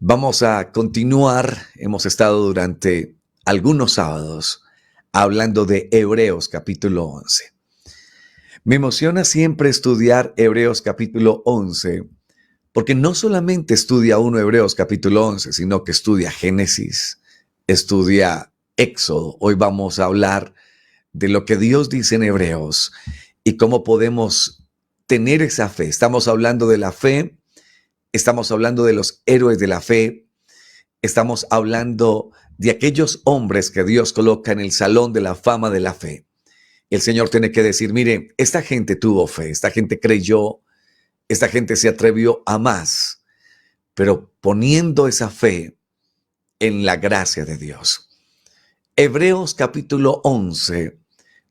Vamos a continuar. Hemos estado durante algunos sábados hablando de Hebreos capítulo 11. Me emociona siempre estudiar Hebreos capítulo 11 porque no solamente estudia uno Hebreos capítulo 11, sino que estudia Génesis, estudia Éxodo. Hoy vamos a hablar de lo que Dios dice en Hebreos y cómo podemos tener esa fe. Estamos hablando de la fe, estamos hablando de los héroes de la fe. Estamos hablando de aquellos hombres que Dios coloca en el salón de la fama de la fe. El Señor tiene que decir, mire, esta gente tuvo fe, esta gente creyó, esta gente se atrevió a más, pero poniendo esa fe en la gracia de Dios. Hebreos capítulo 11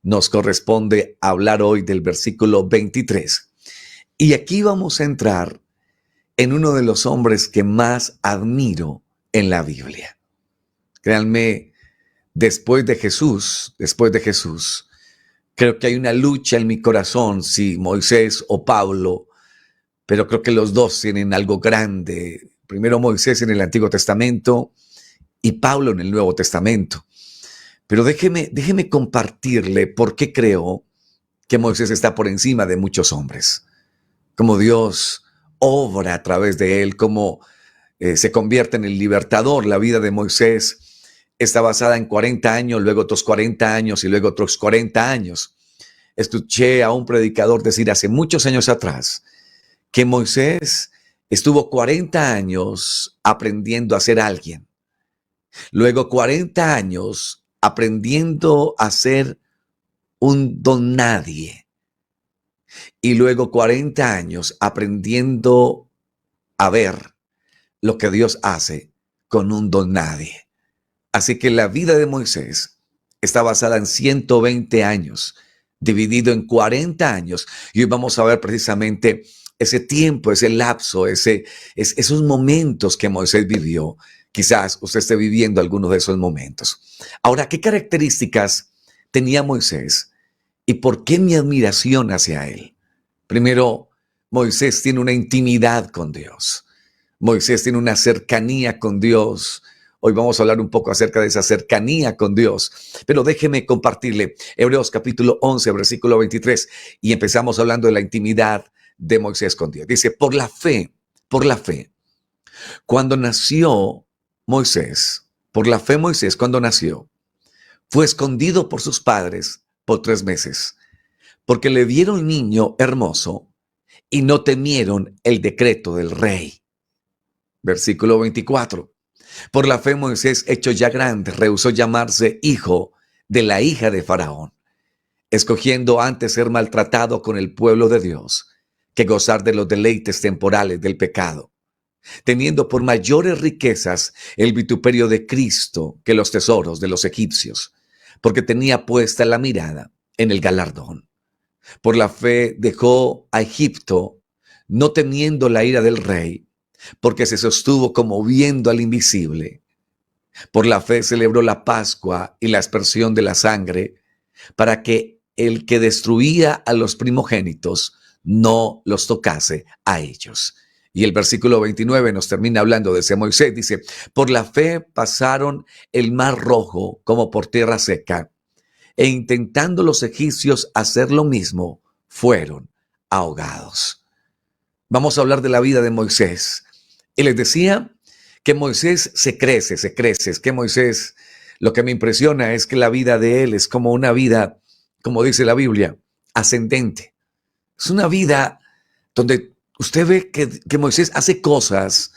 nos corresponde hablar hoy del versículo 23. Y aquí vamos a entrar en uno de los hombres que más admiro en la Biblia. Créanme, después de Jesús, creo que hay una lucha en mi corazón, si Moisés o Pablo, pero creo que los dos tienen algo grande. Primero Moisés en el Antiguo Testamento y Pablo en el Nuevo Testamento. Pero déjeme compartirle por qué creo que Moisés está por encima de muchos hombres. Cómo Dios obra a través de él, cómo se convierte en el libertador. La vida de Moisés está basada en 40 años, luego otros 40 años y luego otros 40 años. Escuché a un predicador decir hace muchos años atrás que Moisés estuvo 40 años aprendiendo a ser alguien. Luego 40 años aprendiendo a ser un don nadie. Y luego 40 años aprendiendo a ver lo que Dios hace con un don nadie. Así que la vida de Moisés está basada en 120 años, dividido en 40 años. Y hoy vamos a ver precisamente ese tiempo, ese lapso, esos momentos que Moisés vivió. Quizás usted esté viviendo algunos de esos momentos. Ahora, ¿qué características tenía Moisés y por qué mi admiración hacia él? Primero, Moisés tiene una intimidad con Dios. Moisés tiene una cercanía con Dios. Hoy vamos a hablar un poco acerca de esa cercanía con Dios, pero déjeme compartirle Hebreos capítulo 11, versículo 23, y empezamos hablando de la intimidad de Moisés con Dios. Dice, por la fe, cuando nació Moisés, cuando nació, fue escondido por sus padres por 3 meses, porque le vieron niño hermoso y no temieron el decreto del rey. Versículo 24. Por la fe Moisés, hecho ya grande, rehusó llamarse hijo de la hija de Faraón, escogiendo antes ser maltratado con el pueblo de Dios que gozar de los deleites temporales del pecado, teniendo por mayores riquezas el vituperio de Cristo que los tesoros de los egipcios, porque tenía puesta la mirada en el galardón. Por la fe dejó a Egipto, no temiendo la ira del rey, porque se sostuvo como viendo al invisible. Por la fe celebró la Pascua y la aspersión de la sangre, para que el que destruía a los primogénitos no los tocase a ellos. Y el versículo 29 nos termina hablando de ese Moisés. Dice, por la fe pasaron el mar rojo como por tierra seca, e intentando los egipcios hacer lo mismo, fueron ahogados. Vamos a hablar de la vida de Moisés. Y les decía que Moisés se crece. Es que Moisés, lo que me impresiona es que la vida de él es como una vida, como dice la Biblia, ascendente. Es una vida donde usted ve que Moisés hace cosas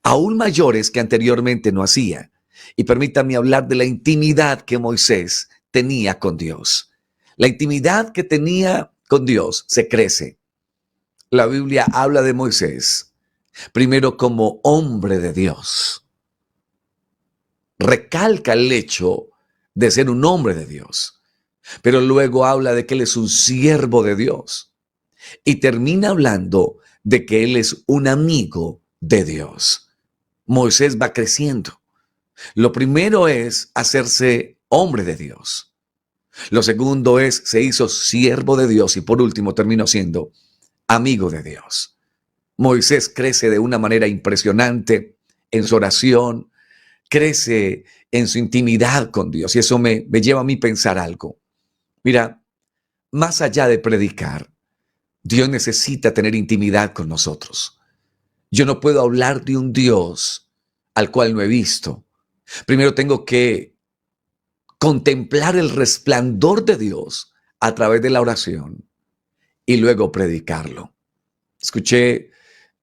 aún mayores que anteriormente no hacía. Y permítame hablar de la intimidad que Moisés tenía con Dios. La intimidad que tenía con Dios se crece. La Biblia habla de Moisés primero como hombre de Dios. Recalca el hecho de ser un hombre de Dios, pero luego habla de que él es un siervo de Dios y termina hablando de que él es un amigo de Dios. Moisés va creciendo. Lo primero es hacerse hombre de Dios. Lo segundo es se hizo siervo de Dios y por último terminó siendo amigo de Dios. Moisés crece de una manera impresionante en su oración, crece en su intimidad con Dios. Y eso me lleva a mí pensar algo. Mira, más allá de predicar, Dios necesita tener intimidad con nosotros. Yo no puedo hablar de un Dios al cual no he visto. Primero tengo que contemplar el resplandor de Dios a través de la oración y luego predicarlo. Escuché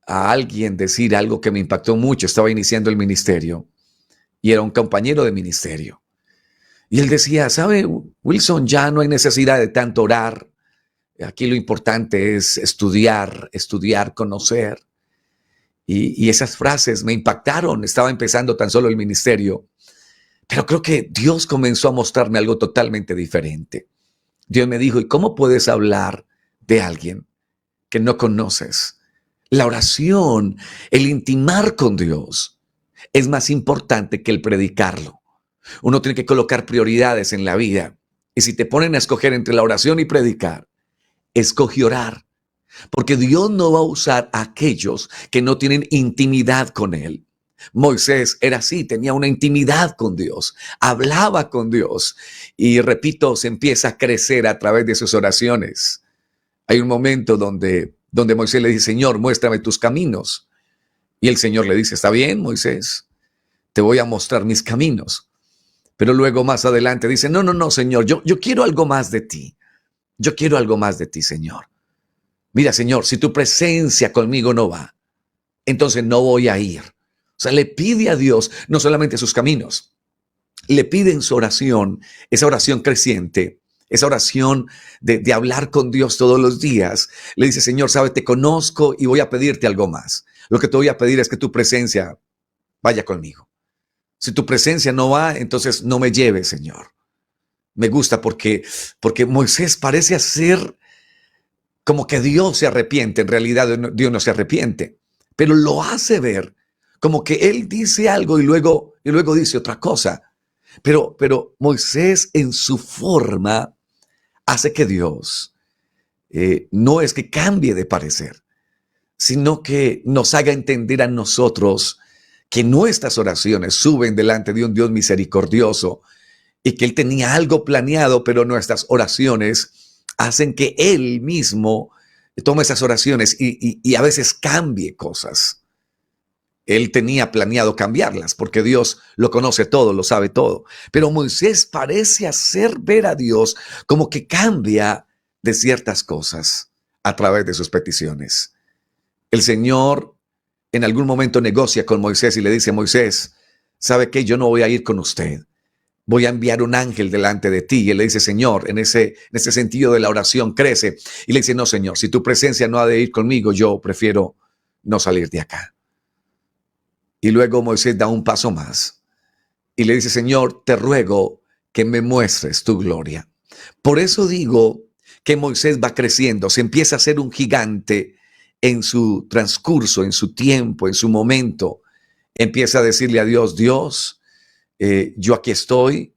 a alguien decir algo que me impactó mucho. Estaba iniciando el ministerio y era un compañero de ministerio. Y él decía, ¿sabe, Wilson? Ya no hay necesidad de tanto orar. Aquí lo importante es estudiar, conocer. Y esas frases me impactaron. Estaba empezando tan solo el ministerio. Pero creo que Dios comenzó a mostrarme algo totalmente diferente. Dios me dijo, ¿y cómo puedes hablar de alguien que no conoces? La oración, el intimar con Dios, es más importante que el predicarlo. Uno tiene que colocar prioridades en la vida. Y si te ponen a escoger entre la oración y predicar, escoge orar. Porque Dios no va a usar a aquellos que no tienen intimidad con Él. Moisés era así, tenía una intimidad con Dios, hablaba con Dios y, repito, se empieza a crecer a través de sus oraciones. Hay un momento donde Moisés le dice, Señor, muéstrame tus caminos. Y el Señor le dice, está bien, Moisés, te voy a mostrar mis caminos. Pero luego más adelante dice, no, Señor, yo quiero algo más de ti. Yo quiero algo más de ti, Señor. Mira, Señor, si tu presencia conmigo no va, entonces no voy a ir. O sea, le pide a Dios no solamente sus caminos, le pide en su oración, esa oración creciente, esa oración de hablar con Dios todos los días. Le dice, Señor, sabe, te conozco y voy a pedirte algo más. Lo que te voy a pedir es que tu presencia vaya conmigo. Si tu presencia no va, entonces no me lleves, Señor. Me gusta porque Moisés parece hacer como que Dios se arrepiente. En realidad Dios no se arrepiente, pero lo hace ver como que él dice algo y luego dice otra cosa. Pero Moisés en su forma hace que Dios no es que cambie de parecer, sino que nos haga entender a nosotros que nuestras oraciones suben delante de un Dios misericordioso y que Él tenía algo planeado, pero nuestras oraciones hacen que Él mismo tome esas oraciones y a veces cambie cosas. Él tenía planeado cambiarlas porque Dios lo conoce todo, lo sabe todo. Pero Moisés parece hacer ver a Dios como que cambia de ciertas cosas a través de sus peticiones. El Señor en algún momento negocia con Moisés y le dice, Moisés, ¿sabe qué? Yo no voy a ir con usted. Voy a enviar un ángel delante de ti. Y él le dice, Señor, en ese sentido de la oración crece. Y le dice, no, Señor, si tu presencia no ha de ir conmigo, yo prefiero no salir de acá. Y luego Moisés da un paso más y le dice, Señor, te ruego que me muestres tu gloria. Por eso digo que Moisés va creciendo, se empieza a ser un gigante en su transcurso, en su tiempo, en su momento. Empieza a decirle a Dios, Dios, yo aquí estoy,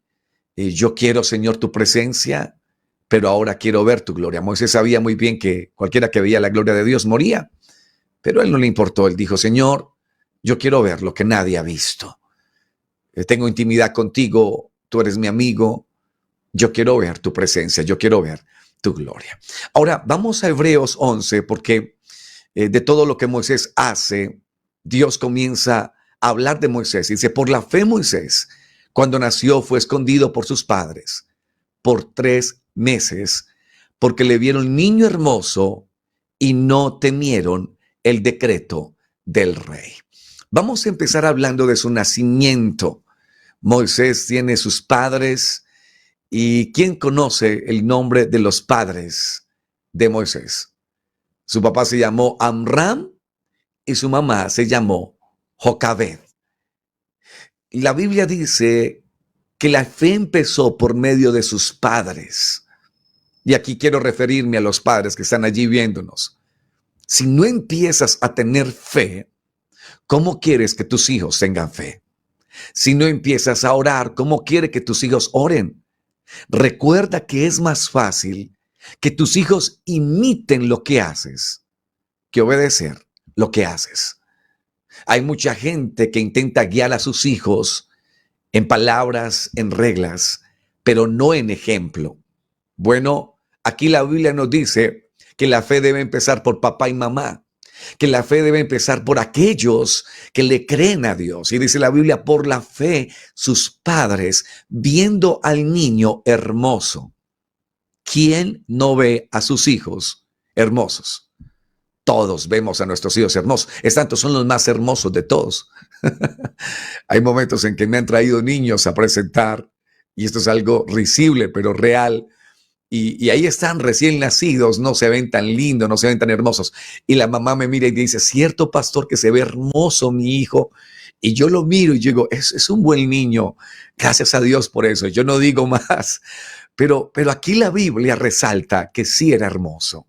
yo quiero, Señor, tu presencia, pero ahora quiero ver tu gloria. Moisés sabía muy bien que cualquiera que veía la gloria de Dios moría, pero a él no le importó. Él dijo, Señor, yo quiero ver lo que nadie ha visto. Tengo intimidad contigo, tú eres mi amigo, yo quiero ver tu presencia, yo quiero ver tu gloria. Ahora, vamos a Hebreos 11, porque de todo lo que Moisés hace, Dios comienza a hablar de Moisés. Dice, por la fe Moisés, cuando nació, fue escondido por sus padres por 3 meses, porque le vieron niño hermoso y no temieron el decreto del rey. Vamos a empezar hablando de su nacimiento. Moisés tiene sus padres. ¿Y quién conoce el nombre de los padres de Moisés? Su papá se llamó Amram y su mamá se llamó Jocabed. La Biblia dice que la fe empezó por medio de sus padres. Y aquí quiero referirme a los padres que están allí viéndonos. Si no empiezas a tener fe, ¿cómo quieres que tus hijos tengan fe? Si no empiezas a orar, ¿cómo quieres que tus hijos oren? Recuerda que es más fácil que tus hijos imiten lo que haces que obedecer lo que haces. Hay mucha gente que intenta guiar a sus hijos en palabras, en reglas, pero no en ejemplo. Bueno, aquí la Biblia nos dice que la fe debe empezar por papá y mamá, que la fe debe empezar por aquellos que le creen a Dios. Y dice la Biblia, por la fe, sus padres, viendo al niño hermoso. ¿Quién no ve a sus hijos hermosos? Todos vemos a nuestros hijos hermosos. Es tanto, son los más hermosos de todos. Hay momentos en que me han traído niños a presentar, y esto es algo risible, pero real. Y ahí están recién nacidos, no se ven tan lindos, no se ven tan hermosos. Y la mamá me mira y dice, cierto pastor que se ve hermoso mi hijo. Y yo lo miro y digo, es un buen niño, gracias a Dios por eso. Yo no digo más, pero aquí la Biblia resalta que sí era hermoso.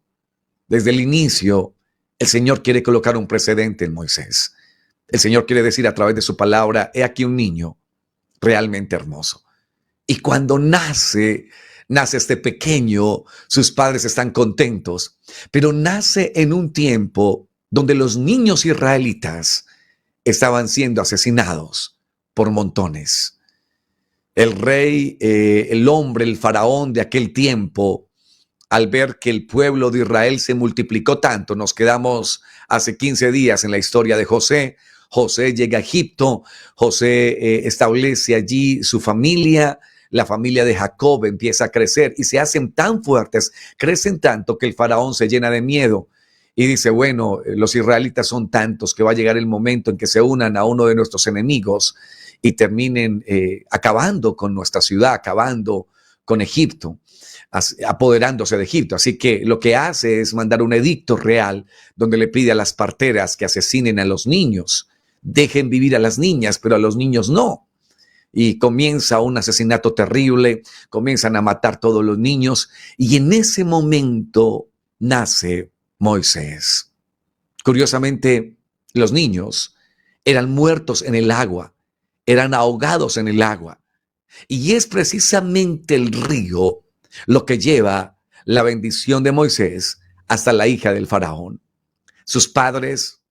Desde el inicio, el Señor quiere colocar un precedente en Moisés. El Señor quiere decir a través de su palabra, he aquí un niño realmente hermoso. Y cuando nace este pequeño, sus padres están contentos, pero nace en un tiempo donde los niños israelitas estaban siendo asesinados por montones. El rey, el hombre, el faraón de aquel tiempo, al ver que el pueblo de Israel se multiplicó tanto, nos quedamos hace 15 días en la historia de José. José llega a Egipto, José establece allí su familia, la familia de Jacob empieza a crecer y se hacen tan fuertes, crecen tanto que el faraón se llena de miedo y dice, bueno, los israelitas son tantos que va a llegar el momento en que se unan a uno de nuestros enemigos y terminen acabando con nuestra ciudad, acabando con Egipto, apoderándose de Egipto. Así que lo que hace es mandar un edicto real donde le pide a las parteras que asesinen a los niños. Dejen vivir a las niñas, pero a los niños no. Y comienza un asesinato terrible, comienzan a matar todos los niños y en ese momento nace Moisés. Curiosamente, los niños eran muertos en el agua, eran ahogados en el agua. Y es precisamente el río lo que lleva la bendición de Moisés hasta la hija del faraón. Sus padres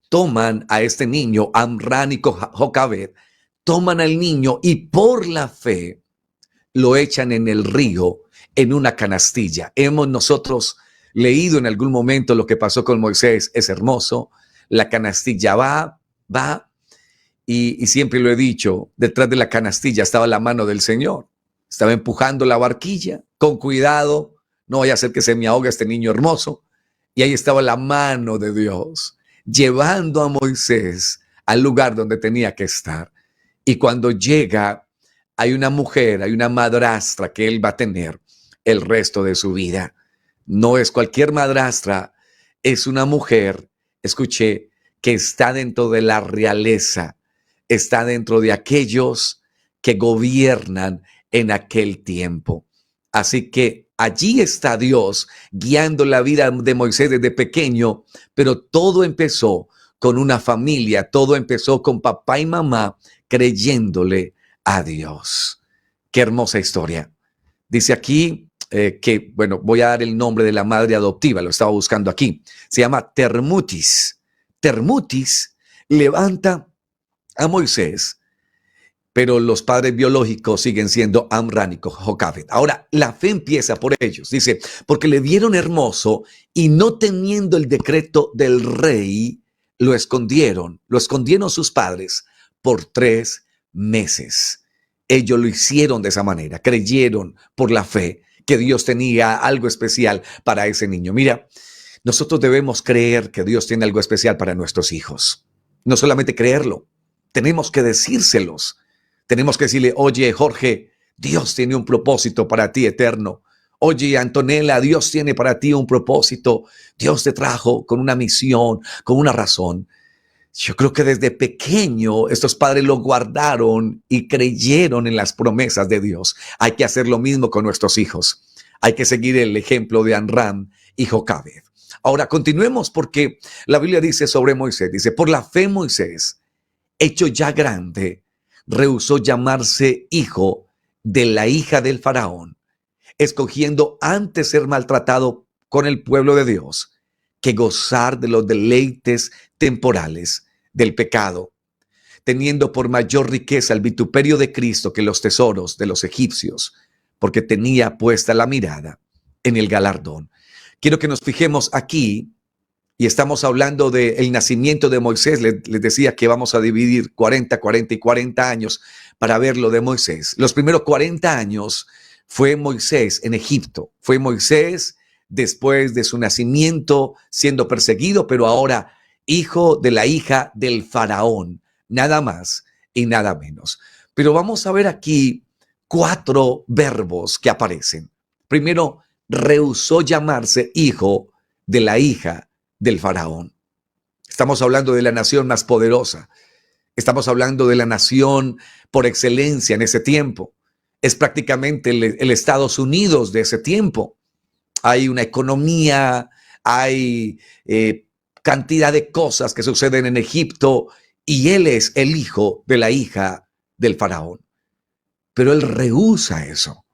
toman a este niño, Amram y Jocabed, toman al niño y por la fe lo echan en el río en una canastilla. Hemos nosotros leído en algún momento lo que pasó con Moisés, es hermoso. La canastilla va, y siempre lo he dicho, detrás de la canastilla estaba la mano del Señor. Estaba empujando la barquilla, con cuidado, no vaya a ser que se me ahogue este niño hermoso. Y ahí estaba la mano de Dios, llevando a Moisés al lugar donde tenía que estar. Y cuando llega, hay una mujer, hay una madrastra que él va a tener el resto de su vida. No es cualquier madrastra, es una mujer, escuché, que está dentro de la realeza, está dentro de aquellos que gobiernan en aquel tiempo. Así que allí está Dios guiando la vida de Moisés desde pequeño, pero todo empezó con una familia, todo empezó con papá y mamá creyéndole a Dios. Qué hermosa historia. Dice aquí que, bueno, voy a dar el nombre de la madre adoptiva, lo estaba buscando aquí. Se llama Termutis. Termutis levanta a Moisés, pero los padres biológicos siguen siendo Amram y Jocabed. Ahora, la fe empieza por ellos. Dice, porque le vieron hermoso y no teniendo el decreto del rey, lo escondieron sus padres por 3 meses. Ellos lo hicieron de esa manera, creyeron por la fe que Dios tenía algo especial para ese niño. Mira, nosotros debemos creer que Dios tiene algo especial para nuestros hijos. No solamente creerlo, tenemos que decírselos. Tenemos que decirle, oye, Jorge, Dios tiene un propósito para ti eterno. Oye, Antonella, Dios tiene para ti un propósito. Dios te trajo con una misión, con una razón. Yo creo que desde pequeño estos padres lo guardaron y creyeron en las promesas de Dios. Hay que hacer lo mismo con nuestros hijos. Hay que seguir el ejemplo de Amram y Jocabed. Ahora continuemos porque la Biblia dice sobre Moisés, dice, por la fe Moisés, hecho ya grande, rehusó llamarse hijo de la hija del faraón, escogiendo antes ser maltratado con el pueblo de Dios que gozar de los deleites temporales del pecado, teniendo por mayor riqueza el vituperio de Cristo que los tesoros de los egipcios, porque tenía puesta la mirada en el galardón. Quiero que nos fijemos aquí, y estamos hablando del nacimiento de Moisés. Les decía que vamos a dividir 40, 40 y 40 años para ver lo de Moisés. Los primeros 40 años fue Moisés en Egipto, fue Moisés después de su nacimiento siendo perseguido, pero ahora hijo de la hija del faraón, nada más y nada menos. Pero vamos a ver aquí 4 verbos que aparecen. Primero, rehusó llamarse hijo de la hija del faraón. Estamos hablando de la nación más poderosa. Estamos hablando de la nación por excelencia en ese tiempo. Es prácticamente el Estados Unidos de ese tiempo. Hay una economía, hay cantidad de cosas que suceden en Egipto y él es el hijo de la hija del faraón. Pero él rehúsa eso.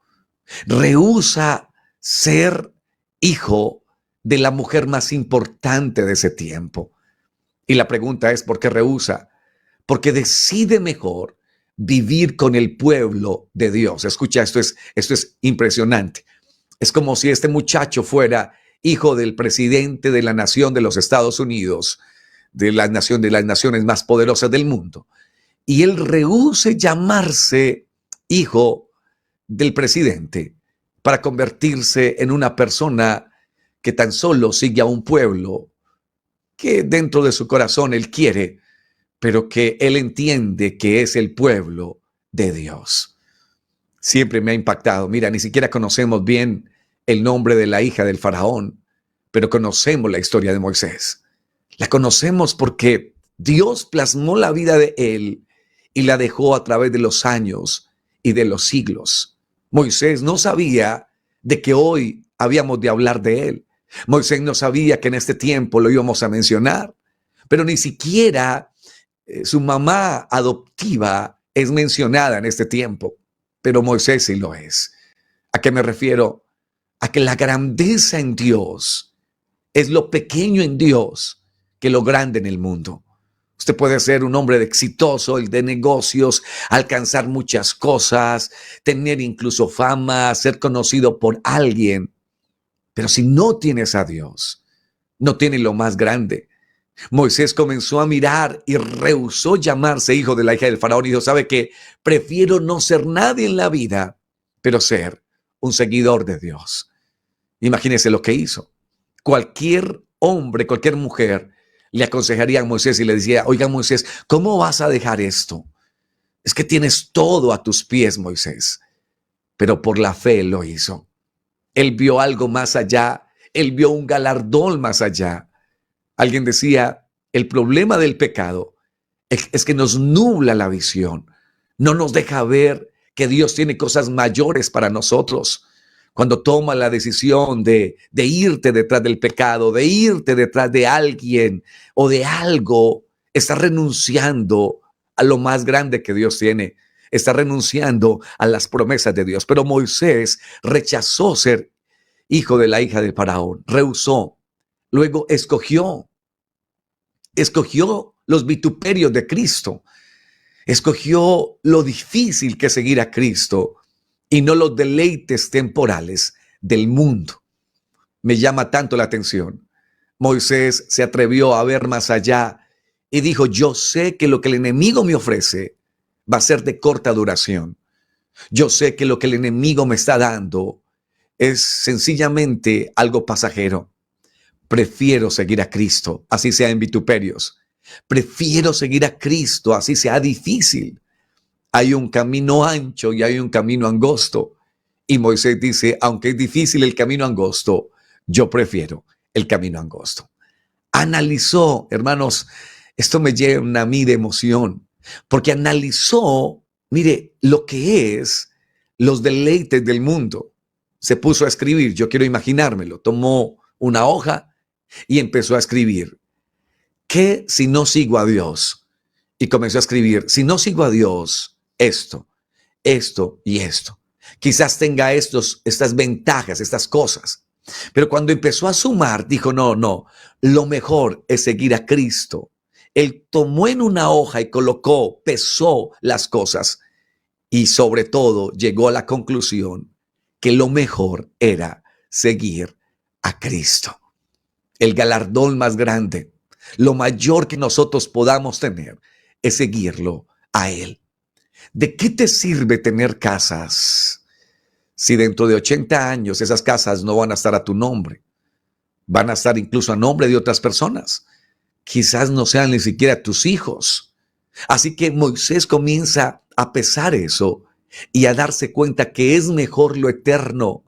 Rehúsa ser hijo de la mujer más importante de ese tiempo. Y la pregunta es, ¿por qué rehúsa? Porque decide mejor vivir con el pueblo de Dios. Escucha, esto es impresionante. Es como si este muchacho fuera hijo del presidente de la nación de los Estados Unidos, de las naciones más poderosas del mundo. Y él rehúse llamarse hijo del presidente para convertirse en una persona que tan solo sigue a un pueblo que dentro de su corazón él quiere, pero que él entiende que es el pueblo de Dios. Siempre me ha impactado. Mira, ni siquiera conocemos bien el nombre de la hija del faraón, pero conocemos la historia de Moisés. La conocemos porque Dios plasmó la vida de él y la dejó a través de los años y de los siglos. Moisés no sabía de que hoy habíamos de hablar de él. Moisés no sabía que en este tiempo lo íbamos a mencionar, pero ni siquiera su mamá adoptiva es mencionada en este tiempo, pero Moisés sí lo es. ¿A qué me refiero? A que la grandeza en Dios es lo pequeño en Dios que lo grande en el mundo. Usted puede ser un hombre exitoso, el de negocios, alcanzar muchas cosas, tener incluso fama, ser conocido por alguien. Pero si no tienes a Dios, no tienes lo más grande. Moisés comenzó a mirar y rehusó llamarse hijo de la hija del faraón y dijo, ¿sabe qué? Prefiero no ser nadie en la vida, pero ser un seguidor de Dios. Imagínese lo que hizo. Cualquier hombre, cualquier mujer le aconsejaría a Moisés y le decía, oiga Moisés, ¿cómo vas a dejar esto? Es que tienes todo a tus pies, Moisés. Pero por la fe lo hizo. Él vio algo más allá, él vio un galardón más allá. Alguien decía, el problema del pecado es que nos nubla la visión, no nos deja ver que Dios tiene cosas mayores para nosotros. Cuando tomas la decisión de irte detrás del pecado, de irte detrás de alguien o de algo, estás renunciando a lo más grande que Dios tiene. Está renunciando a las promesas de Dios. Pero Moisés rechazó ser hijo de la hija del faraón, rehusó. Luego escogió los vituperios de Cristo, escogió lo difícil que es seguir a Cristo y no los deleites temporales del mundo. Me llama tanto la atención. Moisés se atrevió a ver más allá y dijo, yo sé que lo que el enemigo me ofrece va a ser de corta duración. Yo sé que lo que el enemigo me está dando es sencillamente algo pasajero. Prefiero seguir a Cristo, así sea en vituperios. Prefiero seguir a Cristo, así sea difícil. Hay un camino ancho y hay un camino angosto. Y Moisés dice, aunque es difícil el camino angosto, yo prefiero el camino angosto. Analizó, hermanos, esto me llena a mí de emoción, porque analizó, mire, lo que es los deleites del mundo. Se puso a escribir, yo quiero imaginármelo, tomó una hoja y empezó a escribir, ¿qué si no sigo a Dios? Y comenzó a escribir, si no sigo a Dios, esto y esto. Quizás tenga estas ventajas, estas cosas. Pero cuando empezó a sumar, dijo, no, lo mejor es seguir a Cristo. Él tomó en una hoja y colocó, pesó las cosas y sobre todo llegó a la conclusión que lo mejor era seguir a Cristo. El galardón más grande, lo mayor que nosotros podamos tener, es seguirlo a Él. ¿De qué te sirve tener casas si dentro de 80 años esas casas no van a estar a tu nombre? Van a estar incluso a nombre de otras personas. Quizás no sean ni siquiera tus hijos. Así que Moisés comienza a pesar eso y a darse cuenta que es mejor lo eterno,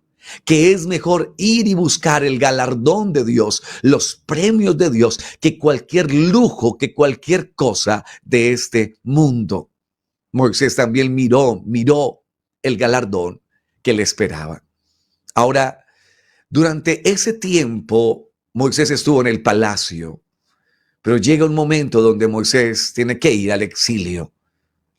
que es mejor ir y buscar el galardón de Dios, los premios de Dios, que cualquier lujo, que cualquier cosa de este mundo. Moisés también miró el galardón que le esperaba. Ahora, durante ese tiempo, Moisés estuvo en el palacio, pero llega un momento donde Moisés tiene que ir al exilio.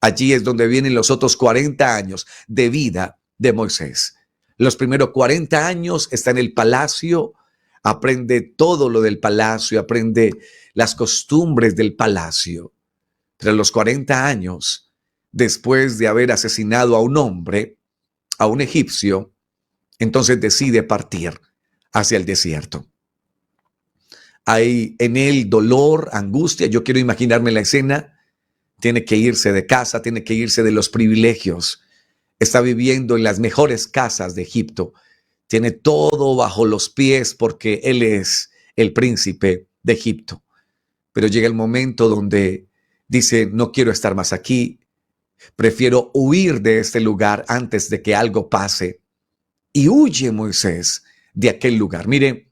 Allí es donde vienen los otros 40 años de vida de Moisés. Los primeros 40 años está en el palacio, aprende todo lo del palacio, aprende las costumbres del palacio. Pero a los 40 años, después de haber asesinado a un hombre, a un egipcio, entonces decide partir hacia el desierto. Hay en él dolor, angustia. Yo quiero imaginarme la escena. Tiene que irse de casa, tiene que irse de los privilegios. Está viviendo en las mejores casas de Egipto. Tiene todo bajo los pies porque él es el príncipe de Egipto. Pero llega el momento donde dice, no quiero estar más aquí. Prefiero huir de este lugar antes de que algo pase. Y huye Moisés de aquel lugar. Mire,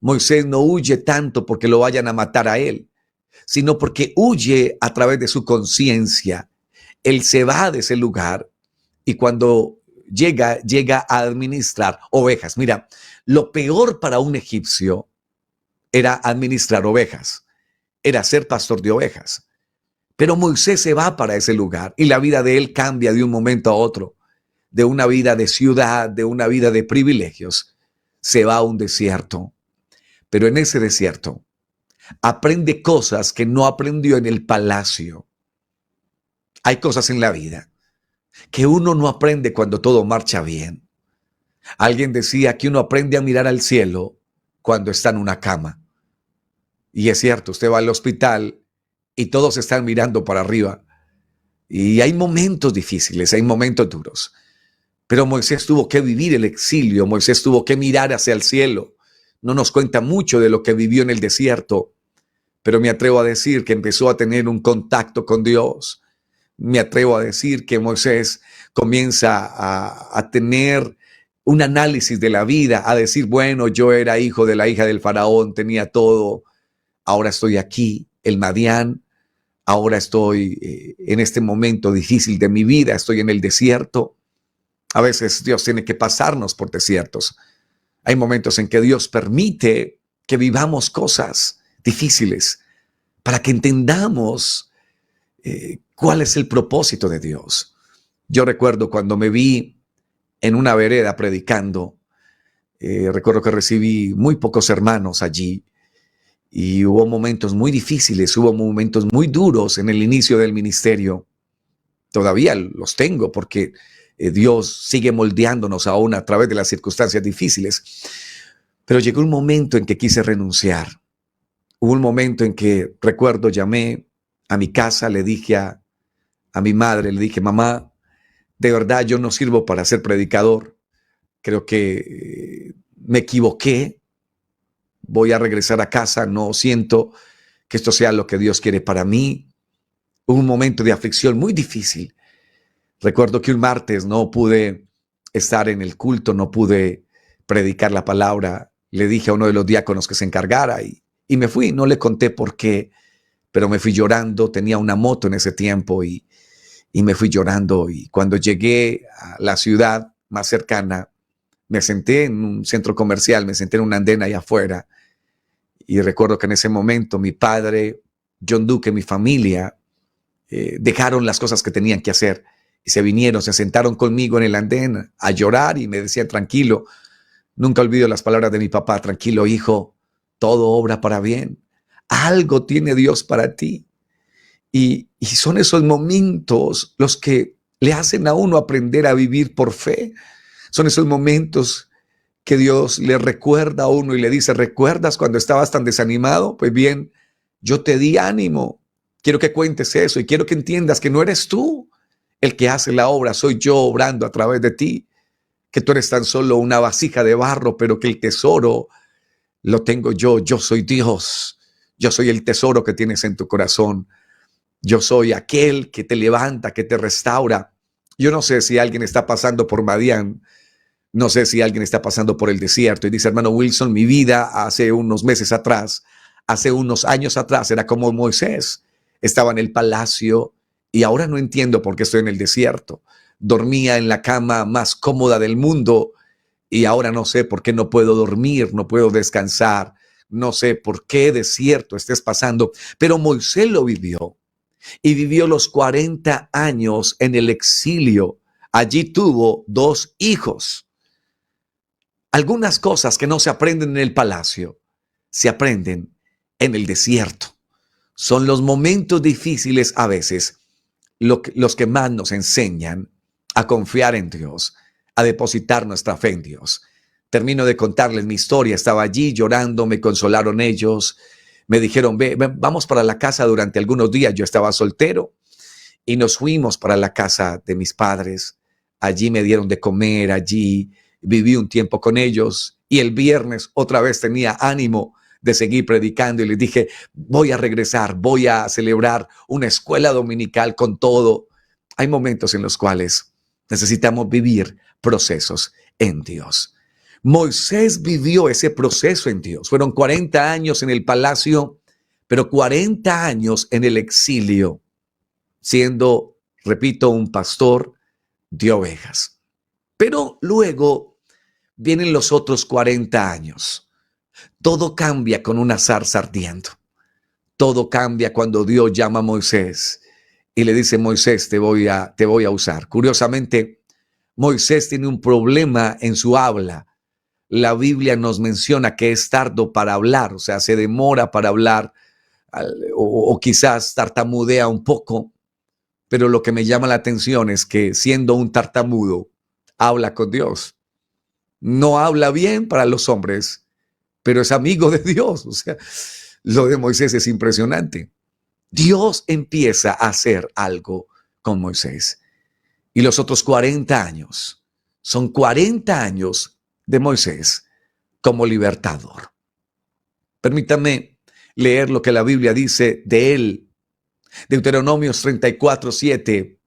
Moisés no huye tanto porque lo vayan a matar a él, sino porque huye a través de su conciencia. Él se va de ese lugar y cuando llega a administrar ovejas. Mira, lo peor para un egipcio era administrar ovejas, era ser pastor de ovejas. Pero Moisés se va para ese lugar y la vida de él cambia de un momento a otro. De una vida de ciudad, de una vida de privilegios, se va a un desierto. Pero en ese desierto aprende cosas que no aprendió en el palacio. Hay cosas en la vida que uno no aprende cuando todo marcha bien. Alguien decía que uno aprende a mirar al cielo cuando está en una cama. Y es cierto, usted va al hospital y todos están mirando para arriba. Y hay momentos difíciles, hay momentos duros. Pero Moisés tuvo que vivir el exilio, Moisés tuvo que mirar hacia el cielo. No nos cuenta mucho de lo que vivió en el desierto, pero me atrevo a decir que empezó a tener un contacto con Dios. Me atrevo a decir que Moisés comienza a tener un análisis de la vida, a decir, bueno, yo era hijo de la hija del faraón, tenía todo, ahora estoy aquí, el Madián, ahora estoy en este momento difícil de mi vida, estoy en el desierto. A veces Dios tiene que pasarnos por desiertos. Hay momentos en que Dios permite que vivamos cosas difíciles para que entendamos cuál es el propósito de Dios. Yo recuerdo cuando me vi en una vereda predicando, recuerdo que recibí muy pocos hermanos allí y hubo momentos muy difíciles, hubo momentos muy duros en el inicio del ministerio. Todavía los tengo porque Dios sigue moldeándonos aún a través de las circunstancias difíciles. Pero llegó un momento en que quise renunciar. Hubo un momento en que, recuerdo, llamé a mi casa, le dije a mi madre, le dije, mamá, de verdad yo no sirvo para ser predicador. Creo que me equivoqué. Voy a regresar a casa. No siento que esto sea lo que Dios quiere para mí. Hubo un momento de aflicción muy difícil. Recuerdo que un martes no pude estar en el culto, no pude predicar la palabra. Le dije a uno de los diáconos que se encargara y me fui. No le conté por qué, pero me fui llorando. Tenía una moto en ese tiempo y me fui llorando. Y cuando llegué a la ciudad más cercana, me senté en un centro comercial, me senté en una andena allá afuera. Y recuerdo que en ese momento mi padre, John Duque, mi familia, dejaron las cosas que tenían que hacer y se vinieron, se sentaron conmigo en el andén a llorar y me decían, tranquilo, nunca olvido las palabras de mi papá, tranquilo hijo, todo obra para bien, algo tiene Dios para ti, Y son esos momentos los que le hacen a uno aprender a vivir por fe. Son esos momentos que Dios le recuerda a uno y le dice, ¿recuerdas cuando estabas tan desanimado? Pues bien, yo te di ánimo. Quiero que cuentes eso y quiero que entiendas que no eres tú el que hace la obra, soy yo obrando a través de ti, que tú eres tan solo una vasija de barro, pero que el tesoro lo tengo yo soy Dios, yo soy el tesoro que tienes en tu corazón, yo soy aquel que te levanta, que te restaura. Yo no sé si alguien está pasando por Madián, no sé si alguien está pasando por el desierto y dice, hermano Wilson, mi vida hace unos meses atrás, hace unos años atrás, era como Moisés, estaba en el palacio y ahora no entiendo por qué estoy en el desierto. Dormía en la cama más cómoda del mundo y ahora no sé por qué no puedo dormir, no puedo descansar, no sé por qué desierto estés pasando, pero Moisés lo vivió y vivió los 40 años en el exilio. Allí tuvo 2 hijos. Algunas cosas que no se aprenden en el palacio, se aprenden en el desierto. Son los momentos difíciles a veces los que más nos enseñan a confiar en Dios, a depositar nuestra fe en Dios. Termino de contarles mi historia. Estaba allí llorando, me consolaron ellos, me dijeron, vamos para la casa durante algunos días. Yo estaba soltero y nos fuimos para la casa de mis padres. Allí me dieron de comer, allí viví un tiempo con ellos y el viernes otra vez tenía ánimo de seguir predicando y les dije, voy a regresar, voy a celebrar una escuela dominical con todo. Hay momentos en los cuales necesitamos vivir procesos en Dios. Moisés vivió ese proceso en Dios. Fueron 40 años en el palacio, pero 40 años en el exilio, siendo, repito, un pastor de ovejas. Pero luego vienen los otros 40 años. Todo cambia con una zarza ardiendo. Todo cambia cuando Dios llama a Moisés y le dice, Moisés, te voy a usar. Curiosamente, Moisés tiene un problema en su habla. La Biblia nos menciona que es tardo para hablar, o sea, se demora para hablar o quizás tartamudea un poco, pero lo que me llama la atención es que siendo un tartamudo, habla con Dios. No habla bien para los hombres, pero es amigo de Dios. O sea, lo de Moisés es impresionante. Dios empieza a hacer algo con Moisés. Y los otros 40 años son 40 años de Moisés como libertador. Permítame leer lo que la Biblia dice de él. Deuteronomios 34:7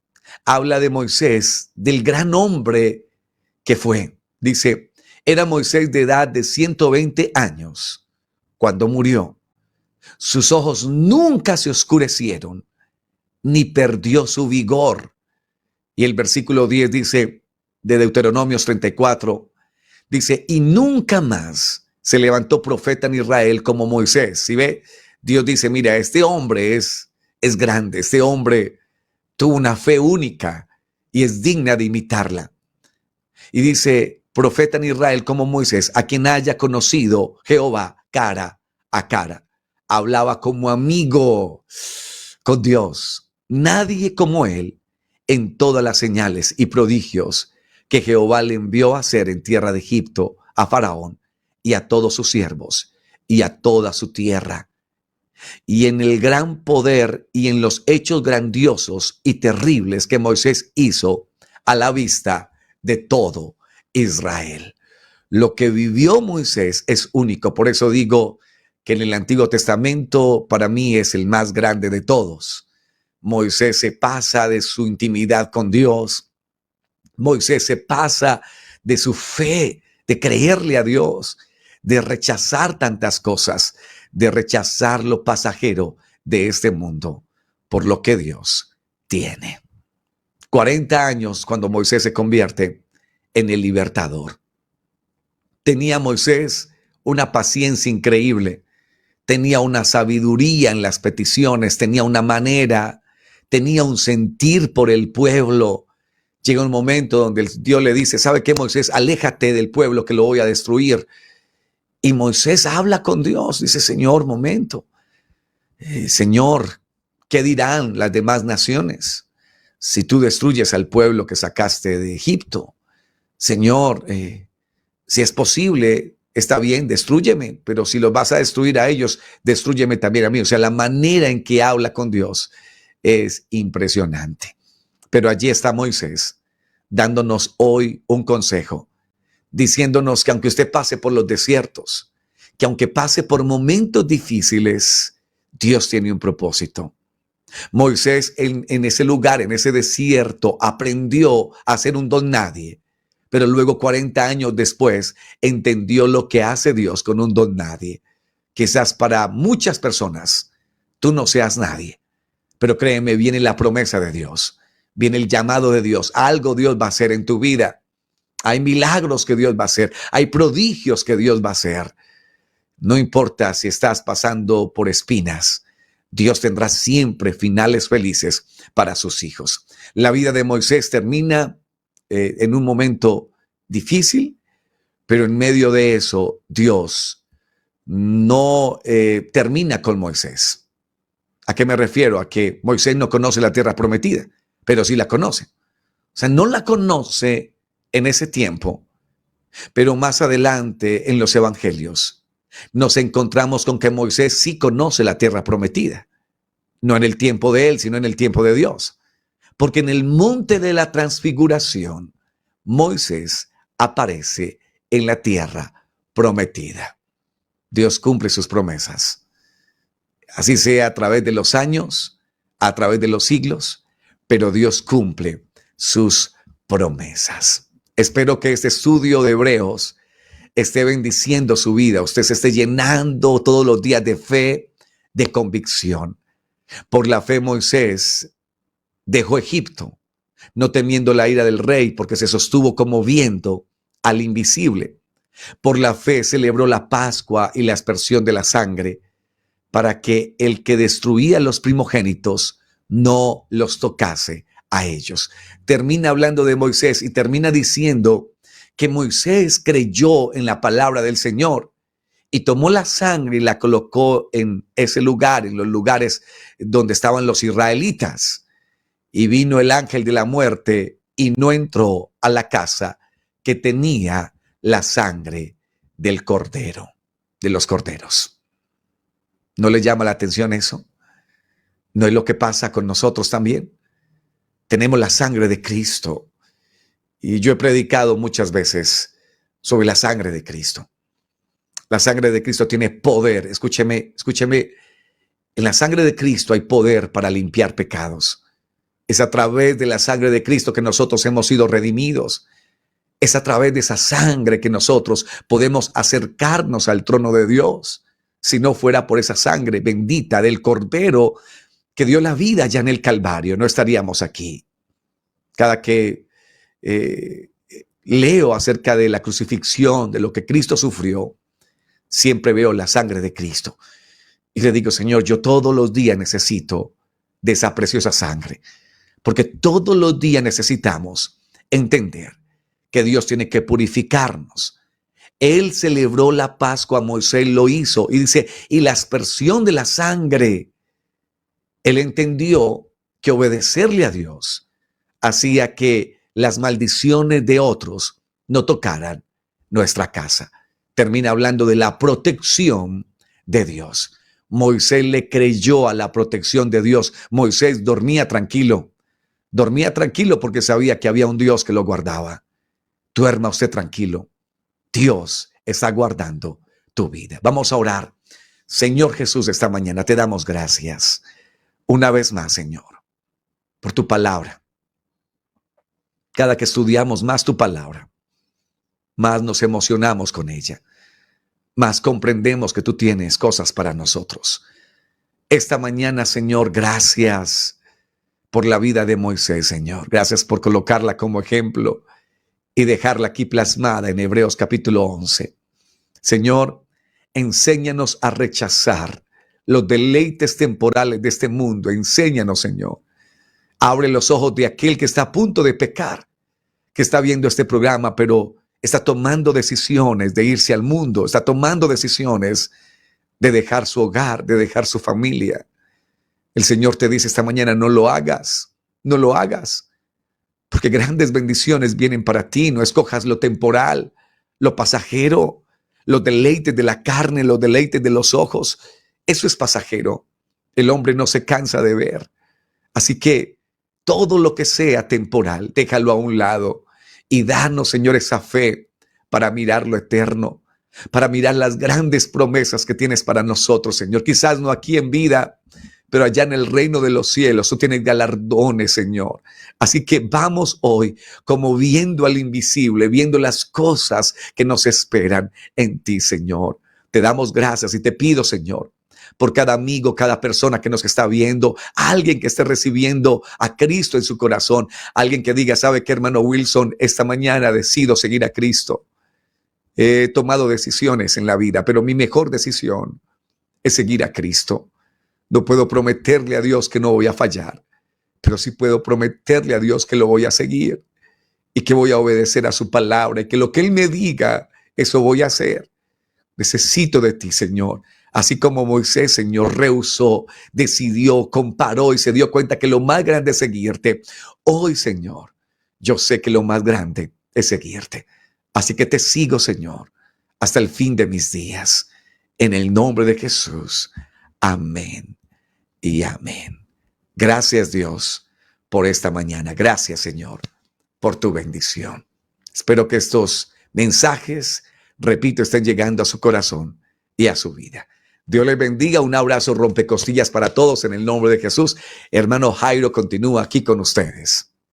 habla de Moisés, del gran hombre que fue. Dice, era Moisés de edad de 120 años cuando murió. Sus ojos nunca se oscurecieron, ni perdió su vigor. Y el versículo 10 dice, de Deuteronomios 34, dice, y nunca más se levantó profeta en Israel como Moisés. ¿Sí ve? Dios dice, mira, este hombre es grande, este hombre tuvo una fe única y es digna de imitarla. Y dice, profeta en Israel como Moisés, a quien haya conocido Jehová cara a cara. Hablaba como amigo con Dios. Nadie como él en todas las señales y prodigios que Jehová le envió a hacer en tierra de Egipto a Faraón y a todos sus siervos y a toda su tierra. Y en el gran poder y en los hechos grandiosos y terribles que Moisés hizo a la vista de todo Israel. Lo que vivió Moisés es único. Por eso digo que en el Antiguo Testamento para mí es el más grande de todos. Moisés se pasa de su intimidad con Dios. Moisés se pasa de su fe, de creerle a Dios, de rechazar tantas cosas, de rechazar lo pasajero de este mundo por lo que Dios tiene. 40 años cuando Moisés se convierte en el libertador. Tenía Moisés una paciencia increíble, tenía una sabiduría en las peticiones, tenía una manera, tenía un sentir por el pueblo. Llega un momento donde Dios le dice, ¿sabe qué, Moisés? Aléjate del pueblo que lo voy a destruir. Y Moisés habla con Dios, dice, Señor, momento, Señor, ¿Qué dirán las demás naciones si tú destruyes al pueblo que sacaste de Egipto? Señor, si es posible, está bien, destrúyeme, pero si los vas a destruir a ellos, destrúyeme también a mí. O sea, la manera en que habla con Dios es impresionante. Pero allí está Moisés dándonos hoy un consejo, diciéndonos que aunque usted pase por los desiertos, que aunque pase por momentos difíciles, Dios tiene un propósito. Moisés en ese lugar, en ese desierto, aprendió a ser un don nadie, pero luego 40 años después entendió lo que hace Dios con un don nadie. Quizás para muchas personas tú no seas nadie, pero créeme, viene la promesa de Dios, viene el llamado de Dios, algo Dios va a hacer en tu vida. Hay milagros que Dios va a hacer, hay prodigios que Dios va a hacer. No importa si estás pasando por espinas, Dios tendrá siempre finales felices para sus hijos. La vida de Moisés termina en un momento difícil, pero en medio de eso Dios no termina con Moisés. ¿A qué me refiero? A que Moisés no conoce la tierra prometida, pero sí la conoce. O sea, no la conoce en ese tiempo, pero más adelante en los evangelios nos encontramos con que Moisés sí conoce la tierra prometida. No en el tiempo de él, sino en el tiempo de Dios. Porque en el monte de la transfiguración, Moisés aparece en la tierra prometida. Dios cumple sus promesas. Así sea a través de los años, a través de los siglos, pero Dios cumple sus promesas. Espero que este estudio de Hebreos esté bendiciendo su vida. Usted se esté llenando todos los días de fe, de convicción. Por la fe Moisés dejó Egipto, no temiendo la ira del rey, porque se sostuvo como viento al invisible. Por la fe celebró la Pascua y la aspersión de la sangre, para que el que destruía los primogénitos no los tocase a ellos. Termina hablando de Moisés y termina diciendo que Moisés creyó en la palabra del Señor y tomó la sangre y la colocó en ese lugar, en los lugares donde estaban los israelitas. Y vino el ángel de la muerte y no entró a la casa que tenía la sangre del cordero, de los corderos. ¿No le llama la atención eso? ¿No es lo que pasa con nosotros también? Tenemos la sangre de Cristo. Y yo he predicado muchas veces sobre la sangre de Cristo. La sangre de Cristo tiene poder. Escúcheme. En la sangre de Cristo hay poder para limpiar pecados. Es a través de la sangre de Cristo que nosotros hemos sido redimidos. Es a través de esa sangre que nosotros podemos acercarnos al trono de Dios. Si no fuera por esa sangre bendita del Cordero que dio la vida ya en el Calvario, no estaríamos aquí. Cada que leo acerca de la crucifixión, de lo que Cristo sufrió, siempre veo la sangre de Cristo. Y le digo, Señor, yo todos los días necesito de esa preciosa sangre. Porque todos los días necesitamos entender que Dios tiene que purificarnos. Él celebró la Pascua, Moisés lo hizo. Y dice, y la aspersión de la sangre. Él entendió que obedecerle a Dios hacía que las maldiciones de otros no tocaran nuestra casa. Termina hablando de la protección de Dios. Moisés le creyó a la protección de Dios. Moisés dormía tranquilo porque sabía que había un Dios que lo guardaba. Duerma usted tranquilo. Dios está guardando tu vida. Vamos a orar. Señor Jesús, esta mañana te damos gracias. Una vez más, Señor, por tu palabra. Cada que estudiamos más tu palabra, más nos emocionamos con ella. Más comprendemos que tú tienes cosas para nosotros. Esta mañana, Señor, gracias por la vida de Moisés, Señor. Gracias por colocarla como ejemplo y dejarla aquí plasmada en Hebreos capítulo 11. Señor, enséñanos a rechazar los deleites temporales de este mundo. Enséñanos, Señor. Abre los ojos de aquel que está a punto de pecar, que está viendo este programa, pero está tomando decisiones de irse al mundo, está tomando decisiones de dejar su hogar, de dejar su familia. El Señor te dice esta mañana, no lo hagas, no lo hagas, porque grandes bendiciones vienen para ti. No escojas lo temporal, lo pasajero, los deleites de la carne, los deleites de los ojos. Eso es pasajero. El hombre no se cansa de ver. Así que todo lo que sea temporal, déjalo a un lado y danos, Señor, esa fe para mirar lo eterno, para mirar las grandes promesas que tienes para nosotros, Señor. Quizás no aquí en vida, pero allá en el reino de los cielos tú tienes galardones, Señor. Así que vamos hoy como viendo al invisible, viendo las cosas que nos esperan en ti, Señor. Te damos gracias y te pido, Señor, por cada amigo, cada persona que nos está viendo, alguien que esté recibiendo a Cristo en su corazón, alguien que diga, ¿sabe qué, hermano Wilson? Esta mañana decido seguir a Cristo. He tomado decisiones en la vida, pero mi mejor decisión es seguir a Cristo. No puedo prometerle a Dios que no voy a fallar, pero sí puedo prometerle a Dios que lo voy a seguir y que voy a obedecer a su palabra y que lo que Él me diga, eso voy a hacer. Necesito de ti, Señor. Así como Moisés, Señor, rehusó, decidió, comparó y se dio cuenta que lo más grande es seguirte. Hoy, Señor, yo sé que lo más grande es seguirte. Así que te sigo, Señor, hasta el fin de mis días. En el nombre de Jesús. Amén y amén. Gracias, Dios, por esta mañana. Gracias, Señor, por tu bendición. Espero que estos mensajes, repito, estén llegando a su corazón y a su vida. Dios les bendiga. Un abrazo rompecostillas para todos en el nombre de Jesús. Hermano Jairo continúa aquí con ustedes.